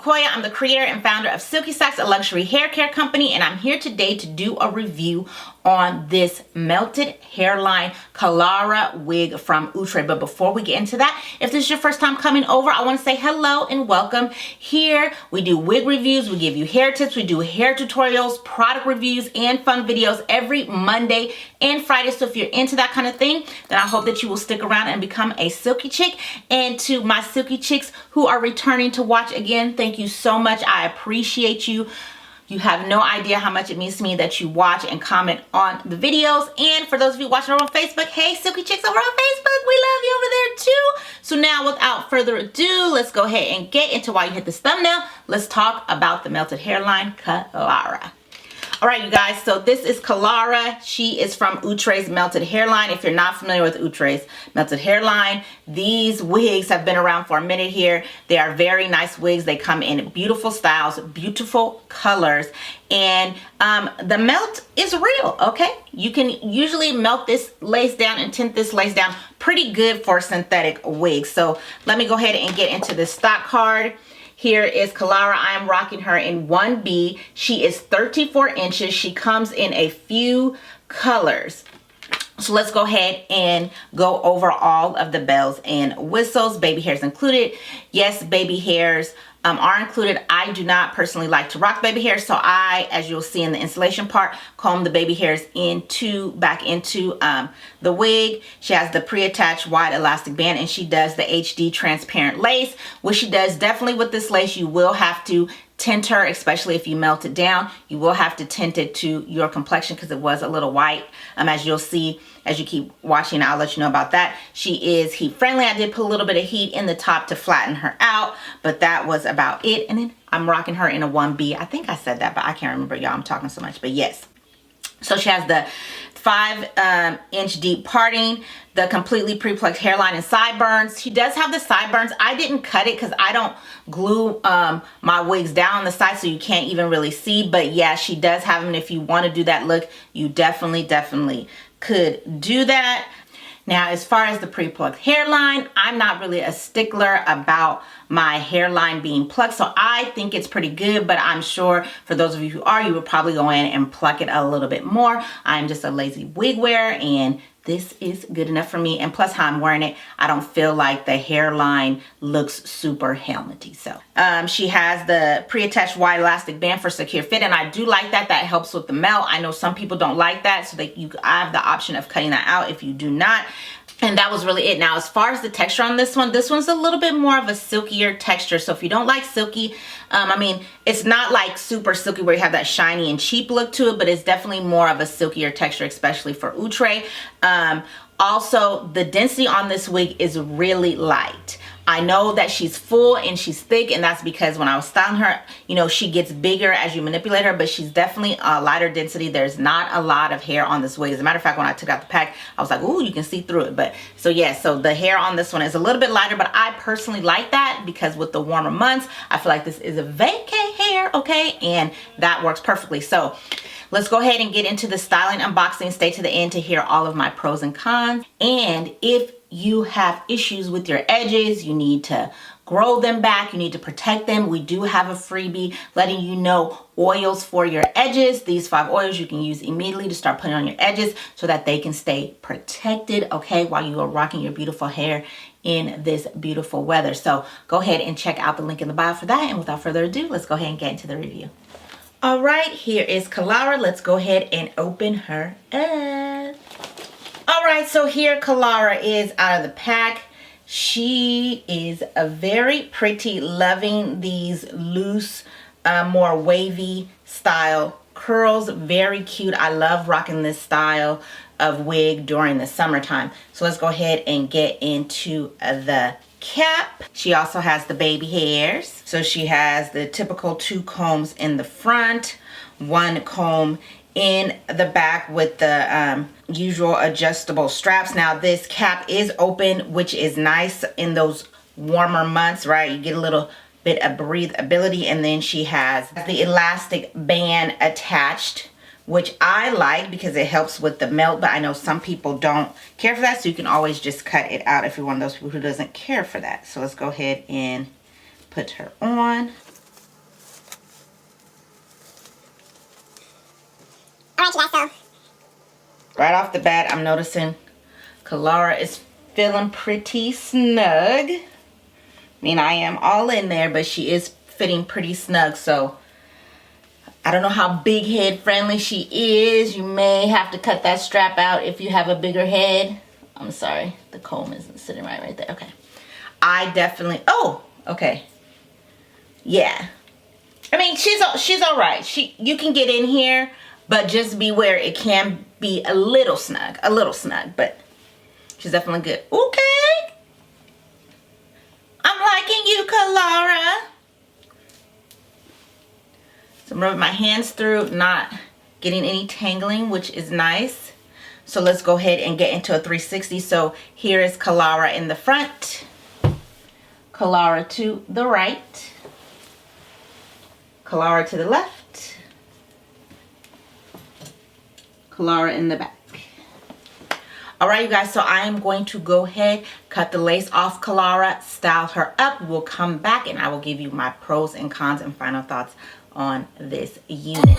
Sequoia. I'm the creator and founder of Silky, a luxury hair care company, and I'm here today to do a review on this Melted Hairline Kallara wig from Outre. But before we get into that, if this is your first time coming over, I want to say hello and welcome. Here we do wig reviews, we give you hair tips, we do hair tutorials, product reviews, and fun videos every Monday and Friday. So if you're into that kind of thing, then I hope that you will stick around and become a Silky chick. And to my Silky chicks who are returning to watch again, thank you so much. I appreciate you. You have no idea how much it means to me that you watch and comment on the videos. And for those of you watching over on Facebook, hey, Silky chicks over on Facebook, we love you over there too. So now without further ado, let's go ahead and get into why you hit this thumbnail. Let's talk about the Melted Hairline Kallara. All right, you guys, so this is Kallara. She is from Outre's Melted Hairline. If you're not familiar with Outre's Melted Hairline, these wigs have been around for a minute here. They are very nice wigs. They come in beautiful styles, beautiful colors, and the melt is real, okay? You can usually melt this lace down and tint this lace down pretty good for synthetic wigs. So let me go ahead and get into the stock card. Here is Kallara. I am rocking her in 1B. She is 34 inches. She comes in a few colors. So let's go ahead and go over all of the bells and whistles. Baby hairs included. Yes, baby hairs are included. I do not personally like to rock baby hairs, so I, as you'll see in the installation part, comb the baby hairs back into the wig. She has the pre-attached wide elastic band, and she does the HD transparent lace. What she does definitely with this lace, you will have to tint her, especially if you melt it down. You will have to tint it to your complexion because it was a little white. As you'll see, as you keep watching, I'll let you know about that. She is heat friendly. I did put a little bit of heat in the top to flatten her out, but that was about it. And then I'm rocking her in a 1B. I think I said that, but I can't remember, y'all. I'm talking so much, but yes. So she has the 5-inch deep parting, the completely pre-plucked hairline and sideburns. She does have the sideburns. I didn't cut it because I don't glue my wigs down on the side, so you can't even really see. But yeah, she does have them. And if you want to do that look, you definitely could do that. Now, as far as the pre-plucked hairline, I'm not really a stickler about my hairline being plucked, so I think it's pretty good, but I'm sure for those of you who are, you would probably go in and pluck it a little bit more. I'm just a lazy wig wearer, and this is good enough for me. And plus, how I'm wearing it, I don't feel like the hairline looks super helmety. So she has the pre-attached wide elastic band for secure fit, and I do like that. That helps with the melt. I know some people don't like that, so I have the option of cutting that out if you do not. And that was really it. Now, as far as the texture on this one's a little bit more of a silkier texture. So if you don't like silky, I mean, it's not like super silky where you have that shiny and cheap look to it, but it's definitely more of a silkier texture, especially for Outre. Also, the density on this wig is really light. I know that she's full and she's thick, and that's because when I was styling her, you know, she gets bigger as you manipulate her, but she's definitely a lighter density. There's not a lot of hair on this wig. As a matter of fact, when I took out the pack, I was like, ooh, you can see through it. But so yeah, so the hair on this one is a little bit lighter, but I personally like that because with the warmer months, I feel like this is a vacay hair, okay? And that works perfectly. So let's go ahead and get into the styling unboxing. Stay to the end to hear all of my pros and cons. And if you have issues with your edges, you need to grow them back, you need to protect them, we do have a freebie letting you know oils for your edges. These 5 oils you can use immediately to start putting on your edges so that they can stay protected, okay, while you are rocking your beautiful hair in this beautiful weather. So go ahead and check out the link in the bio for that. And without further ado, let's go ahead and get into the review. All right, here is Kallara. Let's go ahead and open her up. All right, so here Kallara is out of the pack. She is a very pretty, loving these loose, more wavy style curls. Very cute. I love rocking this style of wig during the summertime. So let's go ahead and get into the cap. She also has the baby hairs. So she has the typical 2 combs in the front, 1 comb in the back with the usual adjustable straps. Now this cap is open, which is nice in those warmer months, right? You get a little bit of breathability. And then she has the elastic band attached, which I like because it helps with the melt, but I know some people don't care for that, so you can always just cut it out if you're one of those people who doesn't care for that. So let's go ahead and put her on. Alright, you guys, so right off the bat, I'm noticing Kallara is feeling pretty snug. I mean, I am all in there, but she is fitting pretty snug, so I don't know how big head friendly she is. You may have to cut that strap out if you have a bigger head. I'm sorry, the comb isn't sitting right there. Okay. I definitely, oh, okay. Yeah. I mean, she's all right. You can get in here, but just beware, it can be a little snug, but she's definitely good. Okay. I'm liking you, Kallara. So I'm rubbing my hands through, not getting any tangling, which is nice. So let's go ahead and get into a 360. So here is Kallara in the front, Kallara to the right, Kallara to the left, Kallara in the back. All right, you guys, so I am going to go ahead, cut the lace off Kallara, style her up. We'll come back and I will give you my pros and cons and final thoughts on this unit.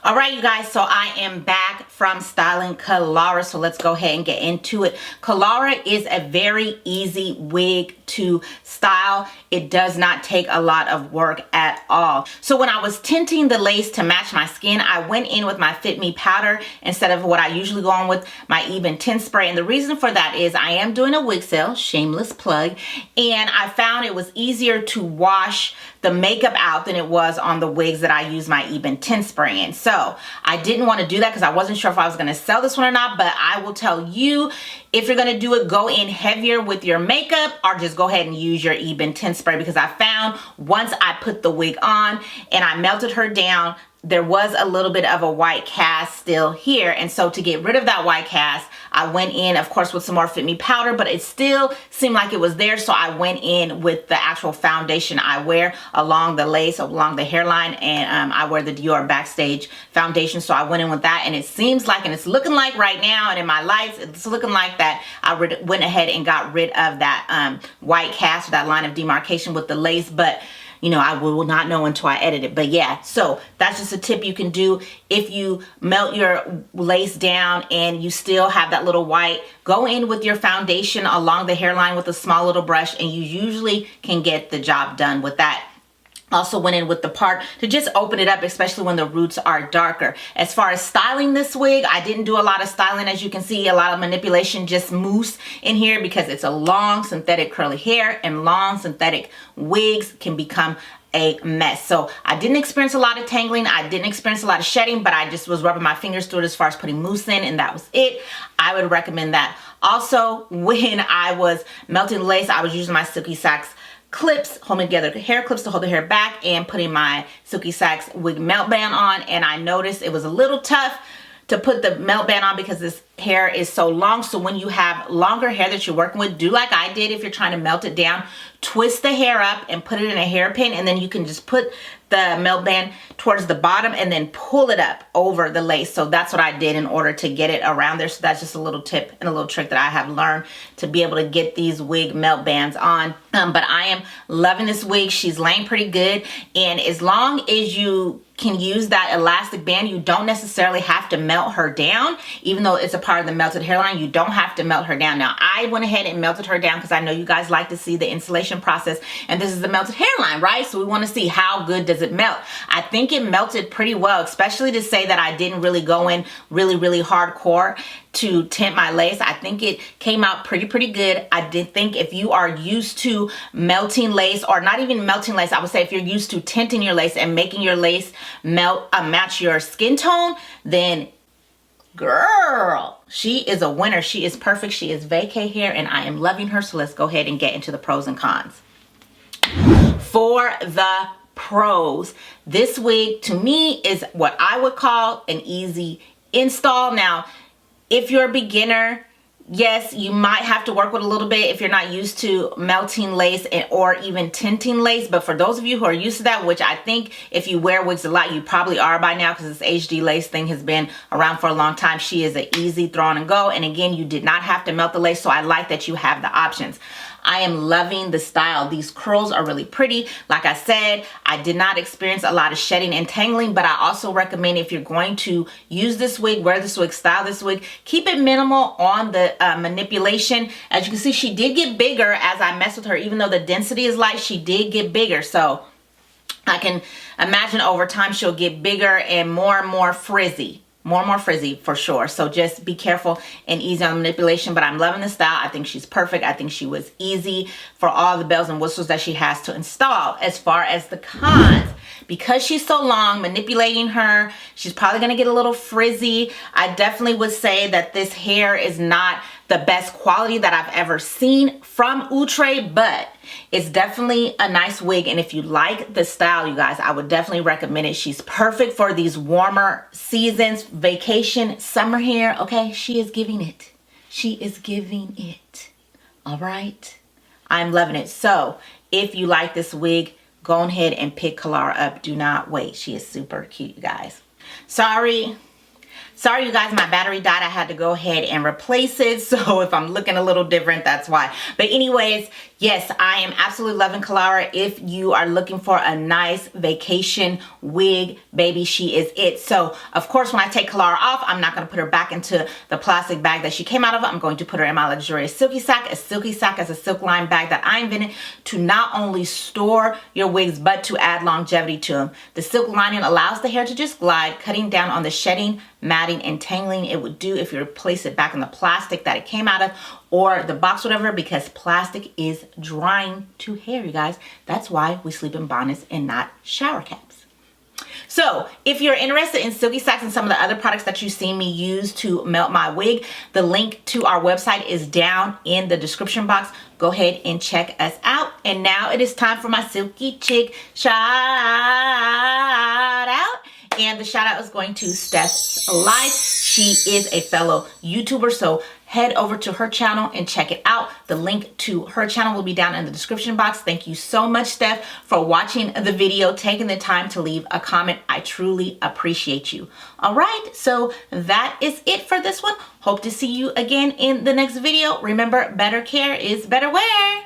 All right, you guys, so I am back from styling Kallara, so let's go ahead and get into it. Kallara is a very easy wig to style. It does not take a lot of work at all. So when I was tinting the lace to match my skin, I went in with my Fit Me powder instead of what I usually go on with, my Even Tint Spray. And the reason for that is I am doing a wig sale, shameless plug, and I found it was easier to wash the makeup out than it was on the wigs that I use my Even Tint Spray in. So I didn't want to do that because I wasn't sure if I was going to sell this one or not, but I will tell you, if you're going to do it, go in heavier with your makeup or just go ahead and use your Even Tint Spray, because I found once I put the wig on and I melted her down, there was a little bit of a white cast still here. And so to get rid of that white cast, I went in, of course, with some more Fit Me powder, but it still seemed like it was there. So I went in with the actual foundation I wear along the lace, along the hairline, and I wear the Dior Backstage foundation. So I went in with that, and it seems like, and it's looking like right now, and in my lights, it's looking like that I went ahead and got rid of that white cast, or that line of demarcation with the lace, but you know, I will not know until I edit it. But yeah, so that's just a tip you can do. If you melt your lace down and you still have that little white, go in with your foundation along the hairline with a small little brush, and you usually can get the job done with that. Also went in with the part to just open it up, especially when the roots are darker. As far as styling this wig, I didn't do a lot of styling. As you can see, a lot of manipulation, just mousse in here, because it's a long synthetic curly hair, and long synthetic wigs can become a mess. So I didn't experience a lot of tangling. I didn't experience a lot of shedding, but I just was rubbing my fingers through it as far as putting mousse in, and that was it. I would recommend that. Also, when I was melting the lace, I was using my Silky Sax clips, holding together hair clips to hold the hair back, and putting my Silky Sax wig melt band on. And I noticed it was a little tough to put the melt band on because this hair is so long. So when you have longer hair that you're working with, do like I did. If you're trying to melt it down, twist the hair up and put it in a hairpin, and then you can just put the melt band towards the bottom and then pull it up over the lace. So that's what I did in order to get it around there. So that's just a little tip and a little trick that I have learned to be able to get these wig melt bands on. But I am loving this wig. She's laying pretty good. And as long as you can use that elastic band, you don't necessarily have to melt her down. Even though it's a part of the melted hairline, you don't have to melt her down. Now, I went ahead and melted her down because I know you guys like to see the installation process, and this is the melted hairline, right? So we want to see how good does it melt. I think it melted pretty well, especially to say that I didn't really go in really hardcore to tint my lace. I think it came out pretty good. I did think if you are used to melting lace, or not even melting lace, I would say if you're used to tinting your lace and making your lace melt match your skin tone, then girl, she is a winner. She is perfect. She is vacay hair and I am loving her. So let's go ahead and get into the pros and cons. For the pros, this wig to me is what I would call an easy install. Now, if you're a beginner, yes, you might have to work with a little bit if you're not used to melting lace or even tinting lace. But for those of you who are used to that, which I think if you wear wigs a lot, you probably are by now because this HD lace thing has been around for a long time. She is an easy throw on and go. And again, you did not have to melt the lace. So I like that you have the options. I am loving the style. These curls are really pretty. Like I said, I did not experience a lot of shedding and tangling, but I also recommend if you're going to use this wig, wear this wig, style this wig, keep it minimal on the manipulation. As you can see, she did get bigger as I messed with her. Even though the density is light, she did get bigger. So I can imagine over time she'll get bigger and more frizzy. More and more frizzy for sure. So just be careful and easy on the manipulation. But I'm loving the style. I think she's perfect. I think she was easy for all the bells and whistles that she has to install. As far as the cons, because she's so long, manipulating her, she's probably going to get a little frizzy. I definitely would say that this hair is not the best quality that I've ever seen from Outre, but it's definitely a nice wig. And if you like the style, you guys, I would definitely recommend it. She's perfect for these warmer seasons, vacation, summer hair. Okay, she is giving it. She is giving it. All right. I'm loving it. So if you like this wig, go ahead and pick Kallara up. Do not wait. She is super cute, you guys. Sorry, you guys, my battery died. I had to go ahead and replace it. So if I'm looking a little different, that's why. But anyways, yes, I am absolutely loving Kallara. If you are looking for a nice vacation wig, baby, she is it. So, of course, when I take Kallara off, I'm not going to put her back into the plastic bag that she came out of. I'm going to put her in my luxurious Silky sack. A Silky sack is a silk lined bag that I invented to not only store your wigs, but to add longevity to them. The silk lining allows the hair to just glide, cutting down on the shedding, matting, and tangling it would do if you replace it back in the plastic that it came out of or the box, whatever, because plastic is drying to hair, you guys. That's why we sleep in bonnets and not shower caps. So if you're interested in Silky sacks and some of the other products that you've seen me use to melt my wig, the link to our website is down in the description box. Go ahead and check us out. And now it is time for my Silky Chick shout out. And the shout out is going to STEPH'S Life. She is a fellow YouTuber, so head over to her channel and check it out. The link to her channel will be down in the description box. Thank you so much, Steph, for watching the video, taking the time to leave a comment. I truly appreciate you. All right, so that is it for this one. Hope to see you again in the next video. Remember, better care is better wear.